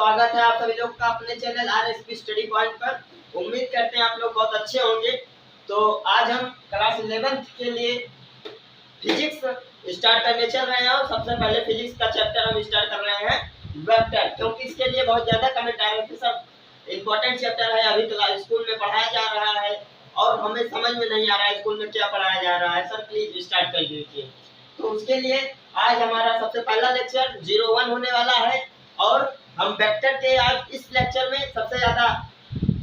स्वागत है आप सभी लोग का अपने चैनल आरएसपी स्टडी पॉइंट पर। उम्मीद करते हैं आप लोग बहुत अच्छे होंगे। तो आज हम क्लास 11th के लिए फिजिक्स स्टार्ट करने चल रहे हैं और सबसे पहले फिजिक्स का चैप्टर हम स्टार्ट कर रहे हैं वेक्टर, क्योंकि इसके लिए बहुत ज़्यादा कमेंट आ रहे थे। सब इम्पोर्टेंट चैप्टर है, अभी तो स्कूल में पढ़ाया जा रहा है और हमें समझ में नहीं आ रहा है स्कूल में क्या पढ़ाया जा रहा है। सर प्लीज स्टार्ट कर दीजिए। तो उसके लिए आज हमारा सबसे पहला लेक्चर 01 होने वाला है और हम वेक्टर के आज इस लेक्चर में सबसे ज्यादा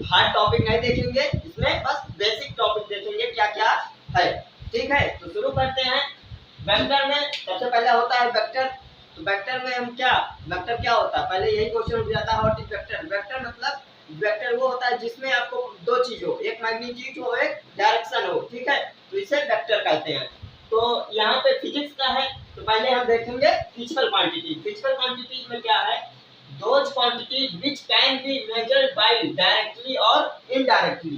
हार्ड टॉपिक नहीं देखेंगे, इसमें बस बेसिक टॉपिक देखेंगे क्या क्या है। ठीक है, तो शुरू करते हैं। वेक्टर में सबसे पहले होता है वेक्टर। तो वेक्टर में हम वेक्टर क्या होता है, पहले यही क्वेश्चन उठ जाता है, व्हाट इज वेक्टर। वेक्टर मतलब वेक्टर वो होता है जिसमें आपको दो चीज हो, एक मैग्नीट्यूड हो, एक डायरेक्शन हो। ठीक है, तो इसे वेक्टर कहते हैं। तो यहाँ पे फिजिक्स का है, तो पहले हम देखेंगे फिजिकल क्वांटिटी। फिजिकल क्वांटिटी में क्या है, those quantities which can be measured by directly और indirectly,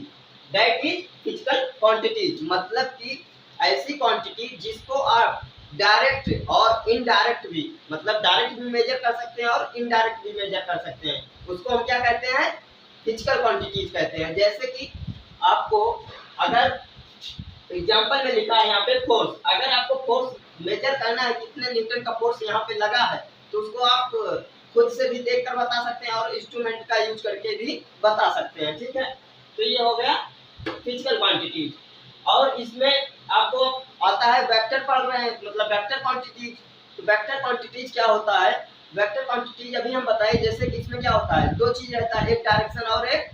that is physical quantities. मतलब कि ऐसी क्वांटिटी जिसको आप डायरेक्ट और इनडायरेक्ट भी, मतलब डायरेक्ट भी मेजर कर सकते हैं और इनडायरेक्ट भी मेजर कर सकते हैं, उसको हम क्या कहते हैं, फिजिकल क्वांटिटीज कहते हैं। जैसे कि आपको अगर एग्जाम्पल में लिखा है यहाँ पे फोर्स, अगर आपको फोर्स मेजर करना है कितने न्यूटन का फोर्स यहाँ पे लगा है, तो उसको आप खुद से भी देख कर बता सकते हैं और इंस्ट्रूमेंट का यूज करके भी बता सकते हैं। ठीक है, तो ये हो गया फिजिकल क्वांटिटीज। और इसमें आपको आता है वेक्टर पढ़ रहे हैं, मतलब वेक्टर क्वांटिटीज। तो वेक्टर क्वांटिटीज क्या होता है, वेक्टर क्वांटिटीज अभी हम बताए। जैसे कि इसमें क्या होता है, दो चीज रहता है, एक डायरेक्शन और एक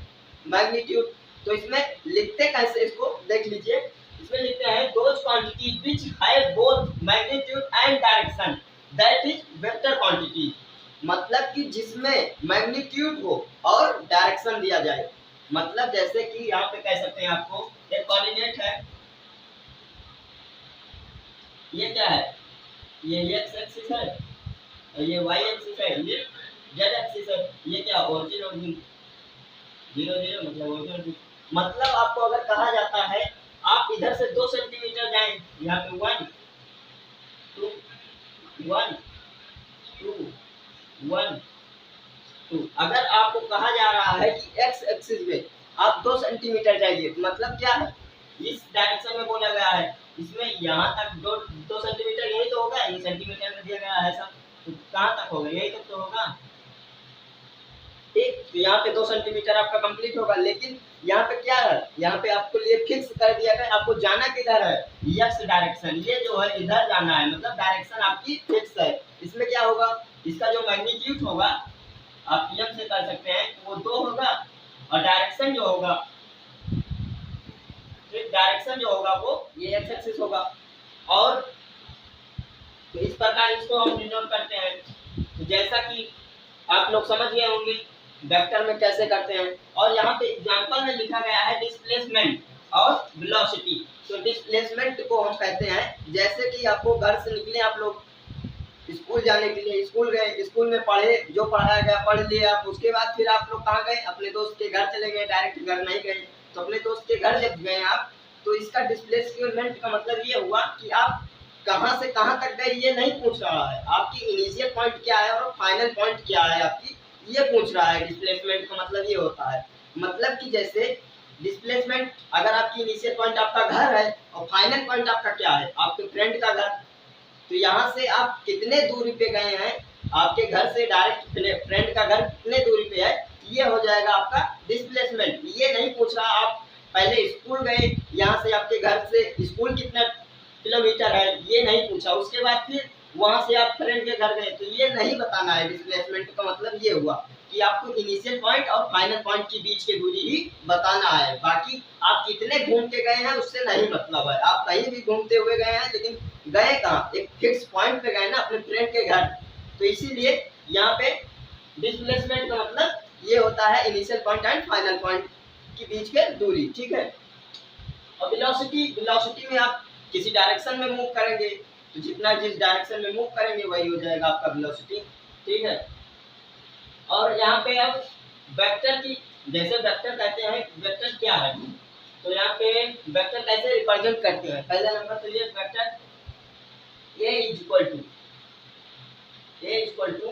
मैग्नीट्यूड। तो इसमें लिखते कैसे, इसको देख लीजिए। इसमें लिखते हैं those quantities which have both magnitude and direction, that is vector quantity. मतलब कि जिसमें मैग्नीट्यूड हो और डायरेक्शन दिया जाए। मतलब जैसे कि यहाँ पे कह सकते हैं, आपको एक कोऑर्डिनेट है, ये क्या है, ये एक्स एक्सिस है और ये वाई एक्सिस है, ये जेड एक्सिस है। ये क्या ओरिजिन 0 0 मतलब ओरिजिन। मतलब आपको अगर कहा जाता है आप इधर से 2 सेंटीमीटर जाएं, यहाँ पे 1 2 1 2 1 2। अगर आपको कहा जा रहा है कि एक्स एक्सिस में आप 2 सेंटीमीटर जाइए, तो मतलब क्या है, इस डायरेक्शन में बोला गया है, इसमें यहाँ तक 2 सेंटीमीटर, यही तो होगा, ये सेंटीमीटर में दिया गया है सब, तो कहाँ तक होगा, यही तक तो होगा। ठीक, तो यहाँ पे 2 सेंटीमीटर आपका कंप्लीट होगा। लेकिन यहाँ पे क्या है, यहाँ पे आपको लिए फिक्स कर दिया गया, आपको जाना किधर है, एक्स डायरेक्शन, ये जो है इधर जाना है, मतलब डायरेक्शन आपकी फिक्स है। इसमें क्या होगा, इसका जो मैग्नीट्यूड होगा आप एम से कर सकते हैं, वो 2 होगा और डायरेक्शन जो होगा, डायरेक्शन जो होगा वो ये एक्स एक्सिस होगा। और तो इस प्रकार इसको हम डिनोट करते हैं। तो जैसा कि आप लोग समझ गए होंगे वेक्टर में कैसे करते हैं। और यहाँ पे एग्जांपल में लिखा गया है डिस्प्लेसमेंट और वेलोसिटी। तो डिस्प्लेसमेंट को हम कहते हैं, जैसे कि आपको घर से निकले आप लोग स्कूल जाने के लिए, स्कूल गए, स्कूल में पढ़े, जो पढ़ाया गया पढ़ लिए आप, उसके बाद फिर आप लोग कहाँ गए, अपने दोस्त के घर चले गए, डायरेक्ट घर नहीं गए। तो अपने दोस्त के घर जब गए आप, तो इसका डिस्प्लेसमेंट का मतलब ये हुआ कि आप कहाँ से कहाँ तक गए, ये नहीं पूछ रहा है, आपकी इनिशियल पॉइंट क्या है और फाइनल पॉइंट क्या है आपकी, ये पूछ रहा है। डिस्प्लेसमेंट का मतलब ये होता है, मतलब कि जैसे डिस्प्लेसमेंट, अगर आपकी इनिशियल पॉइंट आपका घर है और फाइनल पॉइंट आपका क्या है, आपके फ्रेंड का घर, तो यहाँ से आप कितने दूरी पे गए हैं, आपके घर से डायरेक्ट फ्रेंड का घर कितने दूरी पे है, ये हो जाएगा आपका डिस्प्लेसमेंट। ये नहीं पूछ रहा आप पहले स्कूल गए, यहाँ से आपके घर से स्कूल कितना किलोमीटर है, ये नहीं पूछा। उसके बाद फिर वहां से आप फ्रेंड के घर गए, तो ये नहीं बताना है। डिस्प्लेसमेंट का मतलब ये हुआ कि आपको इनिशियल पॉइंट और फाइनल पॉइंट के बीच की दूरी ही बताना है, बाकी आप कितने घूम के गए हैं उससे नहीं मतलब है। आप कहीं भी घूमते हुए गए हैं, लेकिन गए कहाँ, एक फिक्स पॉइंट पे गए ना, अपने फ्रेंड के घर। तो इसीलिए यहाँ पे डिस्प्लेसमेंट का मतलब ये होता है initial point and final point के बीच के दूरी। ठीक है, और वेलोसिटी में आप किसी डायरेक्शन में मूव करेंगे, तो जितना जिस डायरेक्शन में मूव करेंगे वही हो जाएगा आपका वेलोसिटी। ठीक है, और यहाँ पे अब वेक्टर की, जैसे वेक्टर कहते हैं, वेक्टर क्या है, तो यहाँ पे वेक्टर कैसे रिप्रेजेंट करते हैं। पहला नंबर तो ये vector A is equal to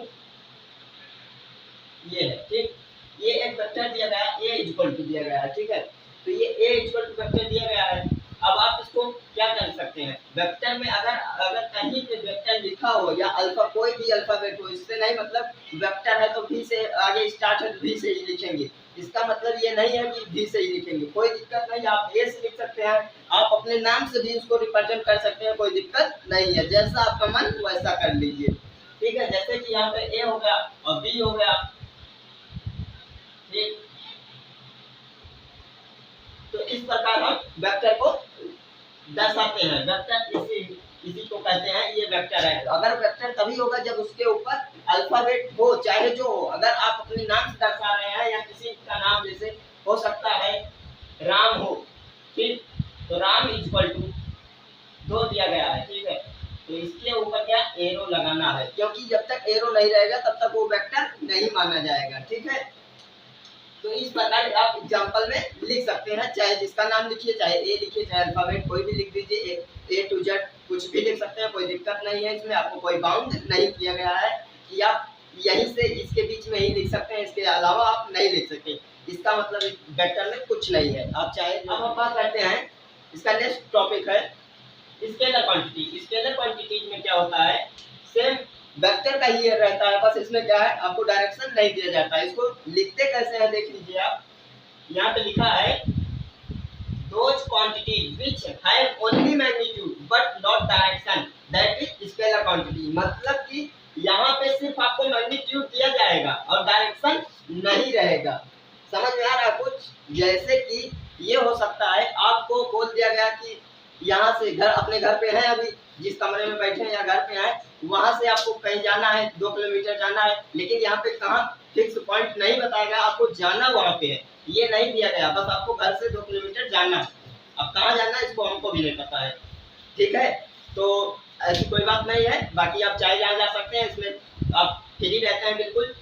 ये है, ठीक। ये एक वेक्टर दिया गया है, a इक्वल टू दिया गया है, ठीक है। तो ये a इक्वल टू वेक्टर दिया गया है। अब आप इसको क्या कर सकते हैं, वेक्टर में अगर अगर कहीं पे वेक्टर लिखा हो या अल्फा कोई भी अल्फाबेट हो, इससे नहीं मतलब वेक्टर है तो v से आगे स्टार्ट है तो v से ही लिखेंगे। इसका मतलब ये नहीं है कि v से ही लिखेंगे, कोई दिक्कत नहीं, आप a से लिख सकते हैं, आप अपने नाम से भी उसको रिप्रेजेंट कर सकते हैं, कोई दिक्कत नहीं है, जैसा आपका मन वैसा कर लीजिए, ठीक है। जैसे कि यहाँ पे a हो गया और b हो गया, ठीक। तो इस प्रकार हम वेक्टर को दर्शाते हैं, वेक्टर इसी को कहते हैं, ये वेक्टर है। अगर वेक्टर तभी होगा जब उसके ऊपर अल्फाबेट हो, चाहे जो हो। अगर आप अपने नाम से दर्शा रहे हैं या किसी का नाम, जैसे हो सकता है राम हो, ठीक, तो राम इक्वल टू 2 दिया गया है, ठीक है। तो इसके ऊपर क्या एरो लगाना है, क्योंकि जब तक एरो नहीं रहेगा तब तक वो वेक्टर नहीं माना जाएगा, ठीक है। तो इस प्रकार आप एग्जांपल में लिख सकते हैं, चाहे जिसका नाम लिखिए, चाहे ए लिखिए, चाहे अल्फाबेट कोई भी लिख दीजिए, ए टू जेड कुछ भी लिख सकते हैं, कोई दिक्कत नहीं है। इसमें आपको कोई बाउंड नहीं किया गया है कि आप यहीं से इसके बीच में ही लिख सकते हैं, इसके अलावा आप नहीं लिख सकते। इसका मतलब वेक्टर में कुछ नहीं है, आप चाहे। अब हम बात करते हैं, इसका नेक्स्ट टॉपिक है स्केलर क्वांटिटी। स्केलर क्वांटिटी में क्या होता है, सेम वेक्टर का ही रहता है, बस इसमें क्या है आपको डायरेक्शन नहीं दिया जाता है। इसको लिखते कैसे हैं देख लीजिए आप, यहाँ पे लिखा है those quantities which have only magnitude but not direction that is scalar quantity। मतलब कि यहाँ पे सिर्फ आपको मैग्नीट्यूड दिया जाएगा और डायरेक्शन नहीं रहेगा। समझ में आ रहा है कुछ? जैसे कि ये हो सकता है आपको बोल दिया गया कि यहाँ से घर, अपने घर पे है अभी, जिस कमरे में बैठे हैं या घर पे हैं, वहां से आपको कहीं जाना है, 2 किलोमीटर जाना है, लेकिन यहाँ पे कहाँ फिक्स पॉइंट नहीं बताएगा, आपको जाना वहां पे है, ये नहीं दिया गया, बस आपको घर से 2 किलोमीटर जाना है। अब कहाँ जाना है इसको हमको भी नहीं पता है, ठीक है। तो ऐसी कोई बात नहीं है, बाकी आप चाहे जहाँ जा सकते हैं, इसमें आप फ्री रहते हैं बिल्कुल।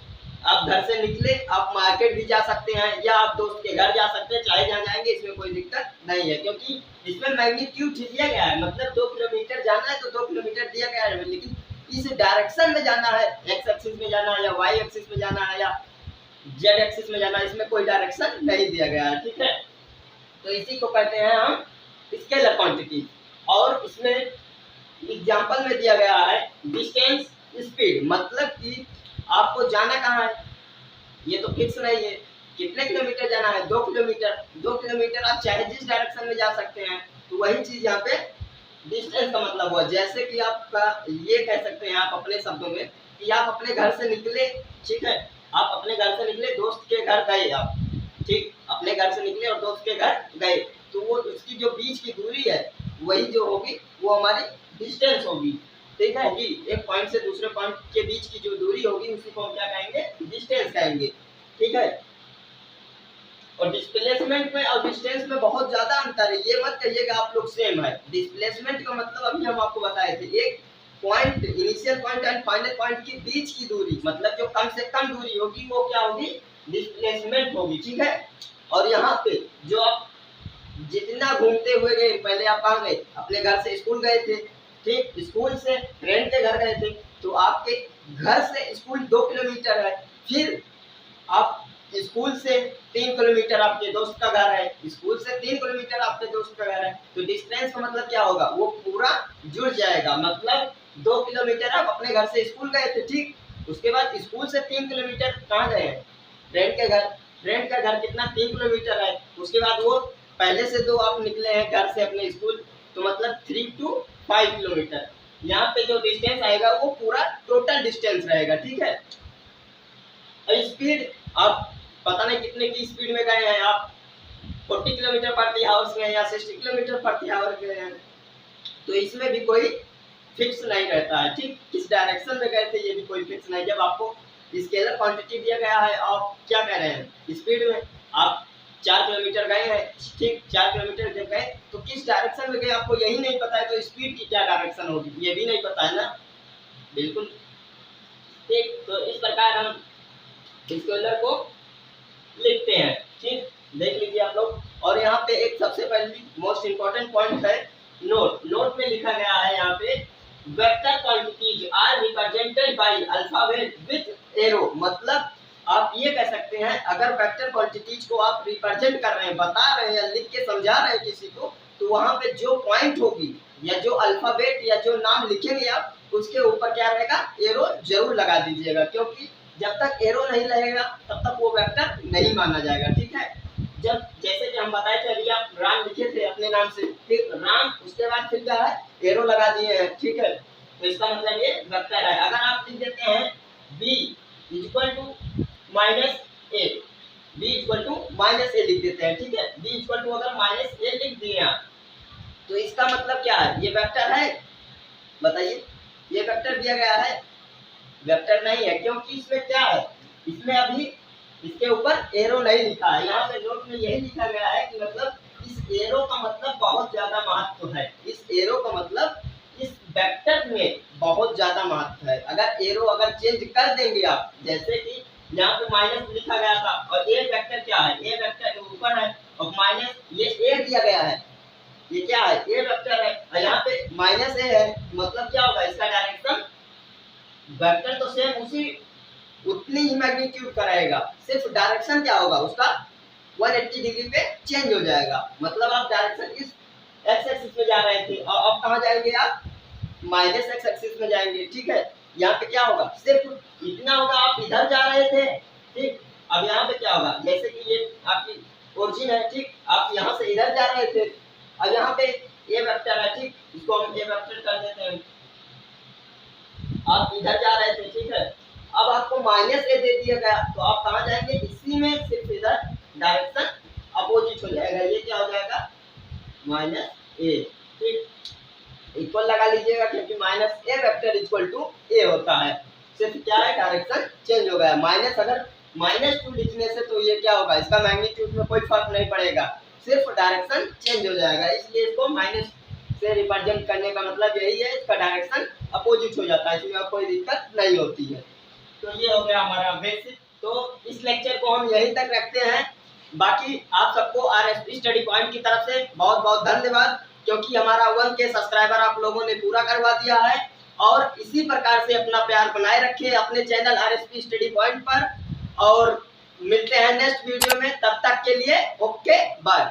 आप घर से निकले, आप मार्केट भी जा सकते हैं या आप दोस्त के घर जा सकते हैं, चाहे जहाँ जाएंगे, इसमें कोई दिक्कत नहीं है, क्योंकि इसमें मैग्नीट्यूड दिया गया है। मतलब 2 किलोमीटर जाना है तो 2 किलोमीटर दिया गया है, लेकिन इस डायरेक्शन में जाना है, एक्स एक्सिस में जाना है या वाई एक्सिस में जाना है या जेड एक्सिस में जाना है, इसमें कोई डायरेक्शन नहीं दिया गया है, ठीक है। तो इसी को कहते हैं हम स्केलर क्वांटिटी। और इसमें एग्जांपल में दिया गया है डिस्टेंस स्पीड, मतलब कि आपको जाना कहाँ है, ये तो फिक्स नहीं है, कितने किलोमीटर जाना है, 2 किलोमीटर। 2 किलोमीटर आप चाहे जिस डायरेक्शन में जा सकते हैं, तो वही चीज यहाँ पे डिस्टेंस का मतलब हुआ। जैसे कि आपका ये कह सकते हैं आप अपने शब्दों में कि आप अपने घर से निकले, ठीक है, आप अपने घर से निकले, दोस्त के घर गए आप, ठीक, अपने घर से निकले और दोस्त के घर गए, तो वो उसकी जो बीच की दूरी है वही जो होगी वो हमारी डिस्टेंस होगी, ठीक है जी। एक पॉइंट से दूसरे पॉइंट के बीच की जो दूरी होगी उसी को हम क्या कहेंगे, डिस्टेंस कहेंगे, ठीक है। और डिस्प्लेसमेंट में और डिस्टेंस में बहुत ज्यादा अंतर है, ये मत कहिएगा आप लोग सेम है। डिस्प्लेसमेंट का मतलब अभी हम आपको बताए थे, एक point, initial point and final point के बीच की दूरी, मतलब जो कम से कम दूरी होगी वो क्या होगी, डिस्प्लेसमेंट होगी, ठीक है। और यहाँ पे जो आप जितना घूमते हुए गए, पहले आप कहाँ गए, अपने घर से स्कूल गए थे, ठीक, स्कूल से फ्रेंड के घर गए थे, तो आपके घर से स्कूल 2 किलोमीटर है, फिर आप स्कूल से 3 किलोमीटर आपके दोस्त का घर है, स्कूल से 3 किलोमीटर आपके दोस्त का घर है, तो डिस्टेंस का मतलब क्या होगा, वो पूरा जुड़ जाएगा। मतलब 2 किलोमीटर आप अपने घर से स्कूल गए थे, ठीक, उसके बाद स्कूल से 3 किलोमीटर कहाँ गए हैं, फ्रेंड के घर, फ्रेंड का घर कितना 3 किलोमीटर है, उसके बाद वो पहले से 2 आप निकले हैं घर से अपने स्कूल, तो मतलब 3 to 5 किलोमीटर। यहाँ पे जो डिस्टेंस आएगा वो पूरा टोटल डिस्टेंस रहेगा, ठीक है। स्पीड आप पता नहीं कितने की स्पीड में गए हैं, आप 40 किलोमीटर प्रति आवर गए या 60 किलोमीटर प्रति आवर गए हैं, तो इसमें भी कोई फिक्स नहीं रहता है, ठीक। किस डायरेक्शन में गए थे ये भी कोई फिक्स नहीं। जब आपको स्केलर क्वांटिटी दिया गया है, आप क्या कह रहे हैं, स्पीड में आप 4 किलोमीटर गए हैं, ठीक, 4 किलोमीटर जब गए तो किस डायरेक्शन में गए आपको यही नहीं पता है, तो स्पीड की क्या डायरेक्शन होगी ये भी नहीं पता है ना, बिल्कुल, ठीक। तो इस प्रकार हम स्केलर को लिखते हैं, ठीक, देख लीजिए आप लोग। और यहाँ पे एक सबसे पहली मोस्ट इंपॉर्टेंट पॉइंट है नोट। नोट में लिखा गया है यहाँ पे vector quantities are represented by alphabet with arrow, मतलब आप ये कह सकते हैं, अगर वेक्टर क्वांटिटीज को आप रिप्रेजेंट कर रहे हैं, बता रहे हैं या लिख के समझा रहे हैं किसी को, तो वहां पे जो पॉइंट होगी या जो अल्फाबेट या जो नाम लिखेंगे आप, उसके ऊपर क्या रहेगा, एरो जरूर लगा दीजिएगा, क्योंकि जब तक एरो नहीं रहेगा तब तक वो वेक्टर नहीं माना जाएगा। ठीक है, जब जैसे कि हम बताए थे, अभी आप राम लिखे थे अपने नाम से, फिर राम, उसके बाद फिर क्या है, एरो लगा दिए हैं। ठीक है, तो इसका मतलब ये वेक्टर है। अगर आप लिख देते हैं b equal to minus a, b equal to minus a लिख देते हैं। ठीक है, b इक्वल टू अगर माइनस ए लिख दिए आप, तो इसका मतलब क्या है, ये वेक्टर है? बताइए, ये वेक्टर दिया गया है? वेक्टर नहीं है, क्योंकि इसमें क्या है, इसमें अभी इसके ऊपर एरो नहीं लिखा है। यहाँ पे नोट में यही लिखा गया है कि मतलब इस एरो का मतलब बहुत ज्यादा महत्व है, इस एरो का मतलब इस वेक्टर में बहुत ज्यादा महत्व है। अगर एरो अगर चेंज कर देंगे आप, जैसे कि यहाँ पे माइनस लिखा गया था और ए वेक्टर क्या है, ए वेक्टर ऊपर है और माइनस ये ए दिया गया है, ये क्या है, ए वेक्टर है, और यहाँ पे माइनस ए है, मतलब क्या होगा, इसका डायरेक्शन वेक्टर तो सेम उसी उतनी ही मैग्नीट्यूड का रहेगा, सिर्फ डायरेक्शन क्या होगा उसका 180 डिग्री पे चेंज हो जाएगा। मतलब आप डायरेक्शन इस एक्स एक्सिस में जा रहे थे और अब कहाँ जाएंगे आप, माइनस एक्स एक्सिस में जाएंगे। ठीक है, यहाँ पे क्या होगा, सिर्फ इतना होगा, आप इधर जा रहे थे, ठीक, अब यहाँ पे क्या होगा, जैसे कि ये आपकी ओरिजिन है, ठीक, आप यहाँ से इधर जा रहे थे, अब यहाँ पे ए वेक्टर है, ठीक, इसको हम ए वेक्टर कर देते हैं, आप इधर जा रहे थे, ठीक है, अब आपको माइनस ए दे दिया गया, तो आप कहाँ जाएंगे, इसी में सिर्फ इधर डायरेक्शन अपोजिट हो जाएगा, ये क्या हो जाएगा, माइनस ए। ठीक, इक्वल लगा लीजिएगा, क्योंकि minus a vector equal to a होता है, सिर्फ क्या है, डायरेक्शन चेंज हो गया। माइनस अगर -2 लिखने से तो ये क्या होगा, इसका मैग्नीट्यूड में कोई फर्क नहीं पड़ेगा, सिर्फ डायरेक्शन चेंज हो जाएगा, इसलिए इसको माइनस से रिप्रेजेंट करने का मतलब यही है, इसका डायरेक्शन अपोजिट हो जाता है, इसमें कोई दिक्कत नहीं होती है। तो ये हो गया हमारा बेसिक। तो इस लेक्चर को हम यहीं तक रखते हैं। बाकी आप सबको RSP स्टडी पॉइंट की तरफ से बहुत बहुत धन्यवाद, क्योंकि हमारा 1K सब्सक्राइबर आप लोगों ने पूरा करवा दिया है, और इसी प्रकार से अपना प्यार बनाए रखें अपने चैनल RSP स्टडी पॉइंट पर, और मिलते हैं नेक्स्ट वीडियो में, तब तक के लिए ओके बाय।